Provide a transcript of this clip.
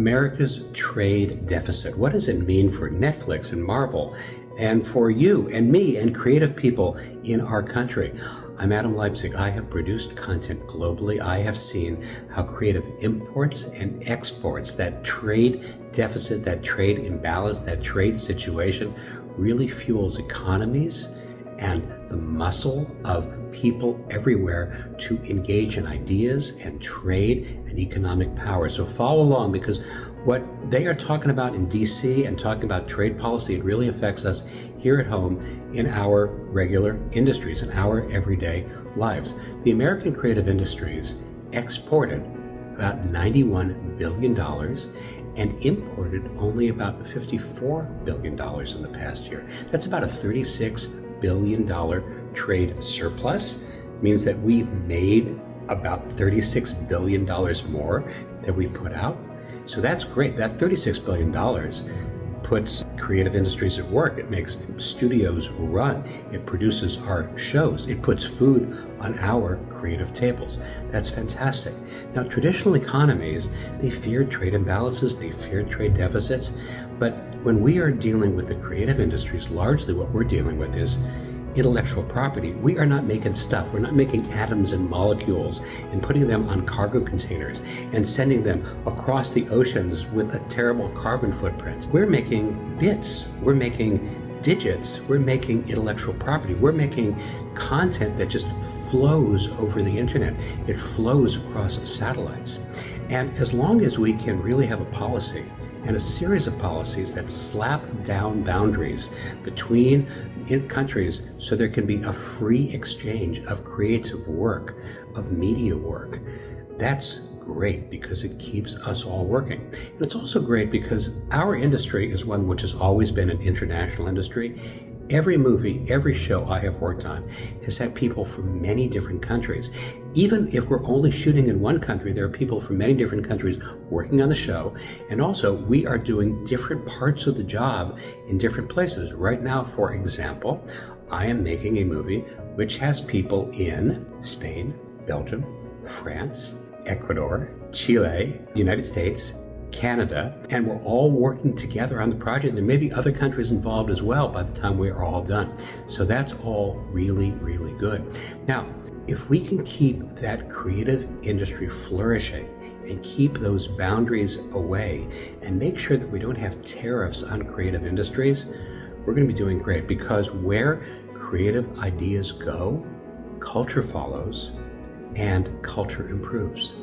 America's trade deficit. What does it mean for Netflix and Marvel and for you and me and creative people in our country? I'm Adam Leipzig. I have produced content globally. I have seen how creative imports and exports, that trade deficit, that trade imbalance, that trade situation really fuels economies and the muscle of people everywhere to engage in ideas and trade and economic power. So follow along, because what they are talking about in DC and talking about trade policy, it really affects us here at home in our regular industries, in our everyday lives. The American creative industries exported about $91 billion and imported only about $54 billion in the past year. That's about a $36 billion trade surplus. It means that we made about $36 billion more than we put out. So that's great. That $36 billion puts creative industries at work. It makes studios run. It produces our shows. It puts food on our creative tables. That's fantastic. Now, traditional economies, they fear trade imbalances, they fear trade deficits. But when we are dealing with the creative industries, largely what we're dealing with is intellectual property. We are not making stuff. We're not making atoms and molecules and putting them on cargo containers and sending them across the oceans with a terrible carbon footprint. We're making bits. We're making digits. We're making intellectual property. We're making content that just flows over the internet. It flows across satellites. And as long as we can really have a policy and a series of policies that slap down boundaries between countries so there can be a free exchange of creative work, of media work, that's great because it keeps us all working. And it's also great because our industry is one which has always been an international industry. Every movie, every show I have worked on has had people from many different countries. Even if we're only shooting in one country, there are people from many different countries working on the show. And also, we are doing different parts of the job in different places. Right now, for example, I am making a movie which has people in Spain, Belgium, France, Ecuador, Chile, United States, Canada, and we're all working together on the project. There may be other countries involved as well by the time we are all done. So that's all really, really good. Now, if we can keep that creative industry flourishing and keep those boundaries away and make sure that we don't have tariffs on creative industries, we're going to be doing great, because where creative ideas go, culture follows and culture improves.